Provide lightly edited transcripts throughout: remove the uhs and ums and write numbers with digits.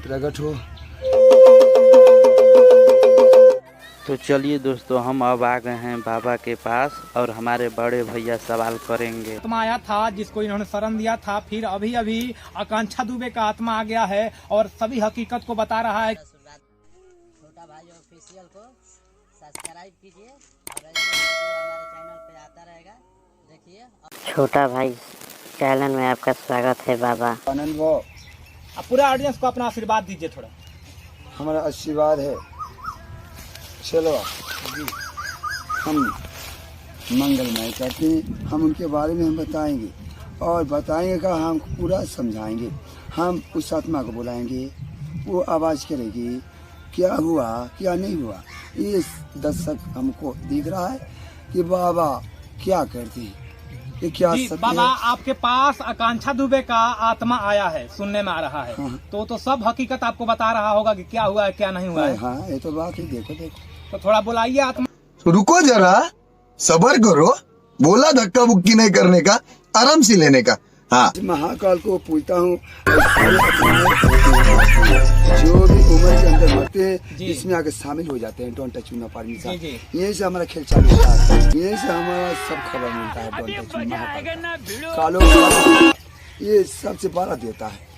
प्रकट हो। तो चलिए दोस्तों, हम अब आ गए हैं बाबा के पास और हमारे बड़े भैया सवाल करेंगे। आत्मा आया था जिसको इन्होंने शरण दिया था, फिर अभी अभी आकांक्षा दुबे का आत्मा आ गया है और सभी हकीकत को बता रहा है। छोटा भाई ऑफिशियल को सब्सक्राइब कीजिए और ऐसे वीडियो हमारे चैनल पे आता रहेगा, देखिए। छोटा भाई चैनल में आपका स्वागत है बाबा। आनंद वो अब पूरा ऑडियंस को अपना आशीर्वाद दीजिए थोड़ा। हमारा आशीर्वाद है। चलो हम मंगलमय करते हैं, हम उनके बारे में हम बताएंगे और बताएंगे का हम पूरा समझाएंगे। हम उस आत्मा को बुलाएंगे, वो आवाज़ करेगी क्या हुआ क्या नहीं हुआ। ये दर्शक हमको दिख रहा है कि बाबा क्या करते हैं, ये क्या जी, सत्य बाबा है। आपके पास आकांक्षा दुबे का आत्मा आया है, सुनने में आ रहा है। हाँ। तो सब हकीकत आपको बता रहा होगा कि क्या हुआ है क्या नहीं हुआ है। हाँ ये तो बात है। देखो देखो तो थोड़ा बुलाइए आत्मा। रुको जरा, सबर करो। बोला धक्का बुक्की नहीं करने का, आराम से लेने का। हाँ, महाकाल को पूजता हूँ। जो भी उम्र के अंदर मरते हैं जी। इसमें आके शामिल हो जाते हैं। Don't touch permission. जी, यहीं से हमारा खेल चालू होता है, यहीं से हमारा सब खबर मिलता है। डोंट टच कालो ये सबसे बड़ा देता है।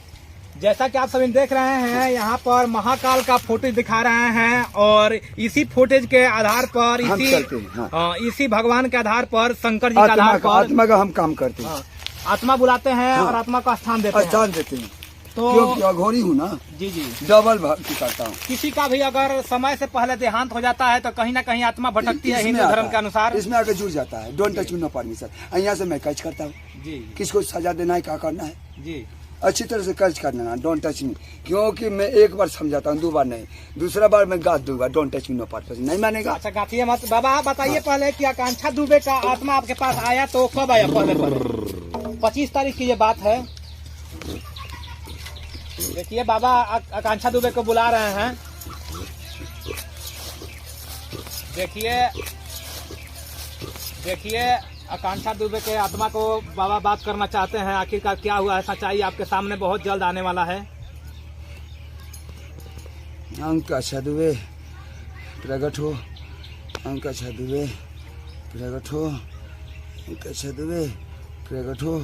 जैसा कि आप सभी देख रहे हैं, यहाँ पर महाकाल का फोटेज दिखा रहे हैं और इसी फोटेज के आधार पर हम चलते हैं। हाँ। इसी भगवान के आधार पर, शंकर जी के आधार पर आत्मा का हम काम करते हैं। हाँ, आत्मा बुलाते हैं हाँ। और आत्मा को स्थान देते हैं। स्थान देते हैं। तो क्योंकि अघोरी हूँ ना, जी जी, डबल भक्ति करता हूँ। किसी का भी अगर समय से पहले देहांत हो जाता है तो कहीं ना कहीं आत्मा भटकती है इसमें हिंदू आता धर्म है, के अनुसार। इसमें आके जुड़ जाता है। Don't touch permission. यहाँ से मैं कर्ज करता हूँ। जी किसको सजा देना है, क्या करना है, जी, अच्छी तरह से कर्ज करना है। डोंट टच मी, क्योंकि मैं एक बार समझाता हूँ, 2 बार नहीं। दूसरा बार मैं गाथ दूंगा। Don't touch me know purpose, नहीं मानेगा। अच्छा गाथिए मत। बाबा आप बताइए पहले कि आकांक्षा दुबे का आत्मा आपके पास आया तो कब आया? पहले 25 तारीख की ये बात है। देखिए बाबा आकांक्षा दुबे को बुला रहे हैं। देखिए आकांक्षा दुबे के आत्मा को बाबा बात करना चाहते हैं। आखिरकार क्या हुआ है, सच्चाई आपके सामने बहुत जल्द आने वाला है। आकांक्षा दुबे प्रकट हो। आकांक्षा दुबे प्रकट हो। आकांक्षा दुबे प्रकट हो।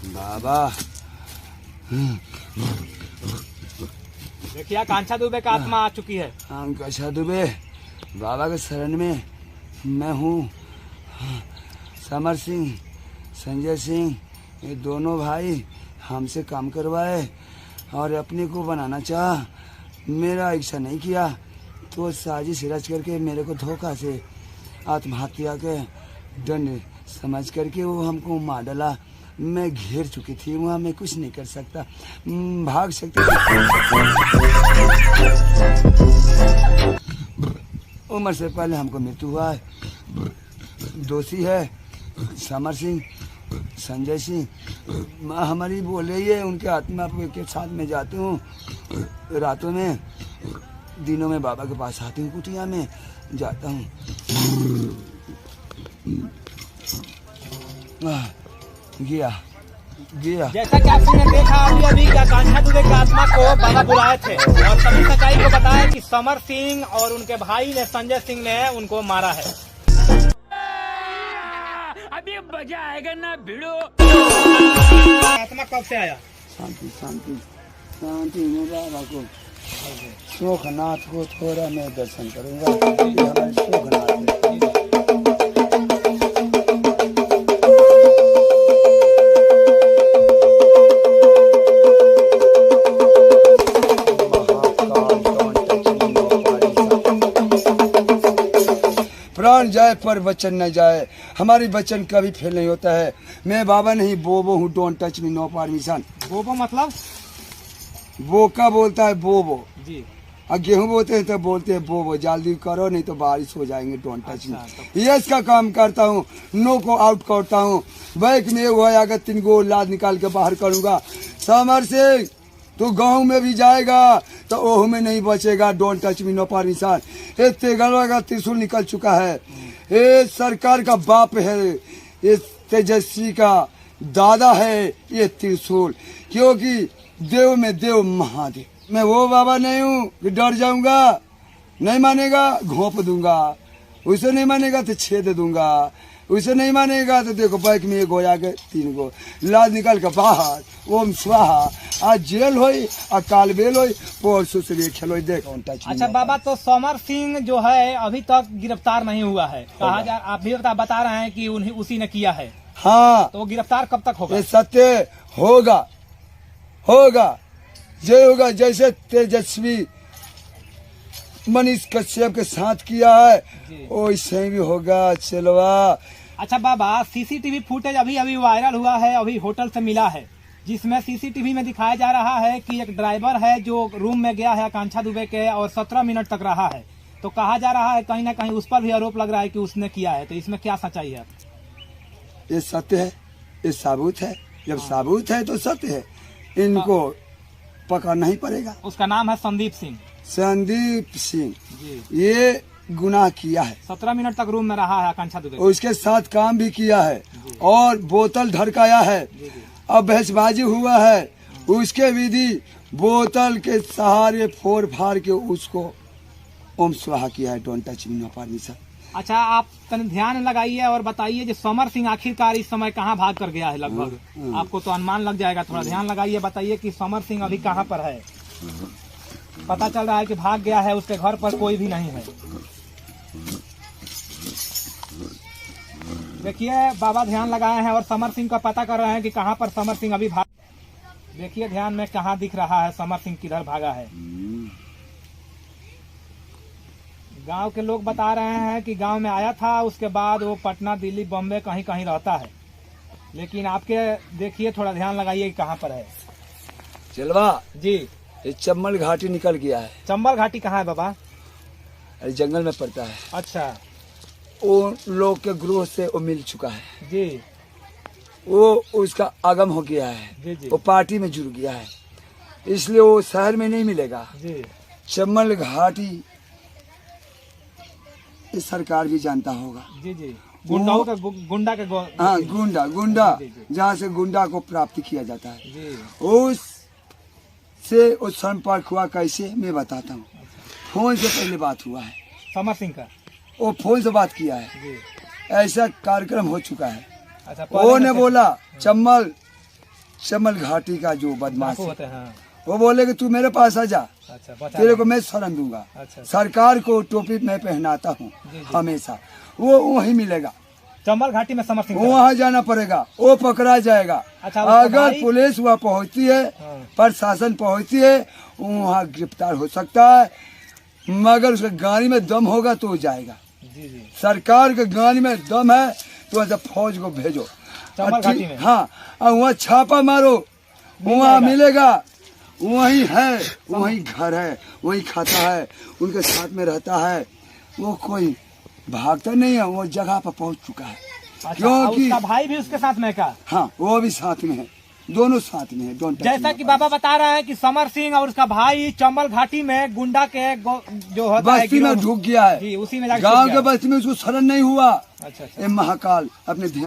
बाबा देखिए आकांक्षा दुबे का आत्मा आ चुकी है। आकांक्षा दुबे बाबा के शरण में मैं हूँ। समर सिंह, संजय सिंह, ये दोनों भाई हमसे काम करवाए और अपने को बनाना चाहा। मेरा इच्छा नहीं किया तो साजिश रच करके मेरे को धोखा से आत्महत्या के दंड समझ करके वो हमको मार डाला। मैं घेर चुकी थी वहाँ, मैं कुछ नहीं कर सकता, भाग सकती थी। उम्र से पहले हमको मृत्यु हुआ है। दोषी है समर सिंह, संजय सिंह। हमारी बोल रही है, उनके आत्मा के साथ में जाती हूँ रातों में, दिनों में बाबा के पास आती हूँ, कुटिया में जाता हूँ। गया जैसा कि आपने देखा अभी कि आकांक्षा दुबे की आत्मा को बाबा बुलाए थे और सभी सच्चाई को बताया कि समर सिंह और उनके भाई ने, संजय सिंह ने उनको मारा है। अभी मजा आएगा ना भिड़ो। आत्मा कब से आया? शांति शांति शांति में बाबा को, शोकनाथ को थोड़ा मैं दर्शन करूंगा। ये हमारे शोकनाथ है। प्राण जाए पर वचन न जाए। हमारी वचन कभी फेल नहीं होता है। मैं बाबा नहीं, बोबो हूँ। Don't touch me know permission. बोबो मतलब? बोका बोलता है बोबो जी। और गेहूं बोते हैं तो बोलते हैं बोबो। जल्दी करो नहीं तो बारिश हो जाएंगे। Don't touch me. अच्छा, यस का काम करता हूँ, नो को आउट करता हूँ। बैक में हुआ अगर 3 गो लाद निकाल के बाहर करूंगा। समर सिंह तो गांव में भी जाएगा तो ओह में नहीं बचेगा। Don't touch me know permission. ये तेगलवा का त्रिशूल निकल चुका है। ये सरकार का बाप है, ये तेजस्वी का दादा है ये त्रिशूल, क्योंकि देव में देव महादेव। मैं वो बाबा नहीं हूँ कि डर जाऊंगा, नहीं मानेगा घोंप दूंगा, उसे नहीं मानेगा तो छेद दूंगा, उसे नहीं मानेगा तो देखो बैक में 1 गो आगे 3 गो लाद निकाल के बाहर। ओम स्वाहा। आज जेल होई आ काल बेल होई, परसों से भी खेलो देखो। अच्छा बाबा, तो समर सिंह जो है अभी तक गिरफ्तार नहीं हुआ है, कहा जा आप भी बता रहे हैं कि उसी ने किया है। हाँ, तो वो गिरफ्तार कब तक होगा? ये सत्य होगा, होगा जय होगा। जैसे तेजस्वी मनीष कश्यप के साथ किया है वैसे भी होगा। चलवा। अच्छा बाबा, सीसीटीवी फुटेज अभी अभी वायरल हुआ है, अभी होटल से मिला है, जिसमें सीसीटीवी में दिखाया जा रहा है कि एक ड्राइवर है जो रूम में गया है आकांक्षा दुबे के और 17 मिनट तक रहा है। तो कहा जा रहा है कहीं ना कहीं उस पर भी आरोप लग रहा है कि उसने किया है। तो इसमें क्या सच्चाई है? ये सत्य है, ये साबुत है। जब साबुत है तो सत्य है, इनको पकड़ना ही पड़ेगा। उसका नाम है संदीप सिंह। संदीप सिंह ये गुनाह किया है। 17 मिनट तक रूम में रहा है आकांक्षा दुबे। उसके साथ काम भी किया है और बोतल ढड़काया है। अब बहसबाजी हुआ है, उसके विधि बोतल के सहारे फोड़ फाड़ के उसको ओम स्वाहा किया है। Don't touch me know permission. अच्छा, आप तनिक ध्यान लगाइए और बताइए जो समर सिंह आखिरकार इस समय कहाँ भाग कर गया है? लगभग आपको तो अनुमान लग जाएगा, थोड़ा ध्यान लगाइए, बताइए कि समर सिंह अभी कहाँ पर है। पता चल रहा है कि भाग गया है, उसके घर पर कोई भी नहीं है। देखिए बाबा ध्यान लगाए हैं और समर सिंह का पता कर रहे हैं कि कहाँ पर समर सिंह अभी भाग। देखिए ध्यान में कहाँ दिख रहा है समर सिंह किधर भागा है। गांव के लोग बता रहे हैं कि गांव में आया था, उसके बाद वो पटना, दिल्ली, बॉम्बे कहीं कहीं रहता है। लेकिन आपके देखिए थोड़ा ध्यान लगाइए कि कहाँ पर है। चलवा जी, ये चम्बल घाटी निकल गया है। चंबल घाटी कहाँ है बाबा? अरे जंगल में पड़ता है। अच्छा वो लोग के ग्रोह से वो मिल चुका है जी, वो उसका आगम हो गया है जी जी वो पार्टी में जुड़ गया है, इसलिए वो शहर में नहीं मिलेगा। जी। चम्बल घाटी ये सरकार भी जानता होगा। जी जी, गुंडाओं का गुंडा के हाँ, गुंडा जी, जी। जहाँ से गुंडा को प्राप्ति किया जाता है, जी उस से उस संपर्क हुआ। कैसे मैं बताता हूँ। फोन से पहले बात हुआ है, समर सिंह का। वो फोन से बात किया है। जी। ऐसा कार्यक्रम हो चुका है। अच्छा, वो ने बोला चम्बल घाटी का जो बदमाश है, होते हैं। वो बोले कि तू मेरे पास आ जा, अच्छा, बचा तेरे को मैं शरण दूंगा। अच्छा। सरकार को टोपी मैं पहनाता हूँ हमेशा, वो वहीं मिलेगा। चंबल घाटी में समर सिंह वहाँ जाना पड़ेगा, वो पकड़ा जाएगा। अच्छा, अगर पुलिस वहाँ पहुँचती है, प्रशासन पहुँचती है, वहाँ गिरफ्तार हो सकता है, मगर उसके गाड़ी में दम होगा तो जाएगा। जी जी, सरकार के गाड़ी में दम है तो वहाँ फौज को भेजो। चंबल घाटी में। हाँ, और वहाँ छापा मारो, वहाँ मिलेगा। वही है, वही घर है, वही खाता है, उनके साथ में रहता है। वो कोई भागता नहीं है, वो जगह पर पहुंच चुका है। अच्छा, क्योंकि उसका भाई भी उसके साथ में का? हाँ, वो भी साथ में है, दोनों साथ में है। जैसा कि बाबा बता रहे हैं कि समर सिंह और उसका भाई चंबल घाटी में गुंडा के जो होता है बस्ती में ढुक गया है। जी, उसी में गांव के बस्ती में उसको शरण नहीं हुआ। अच्छा। ये महाकाल अपने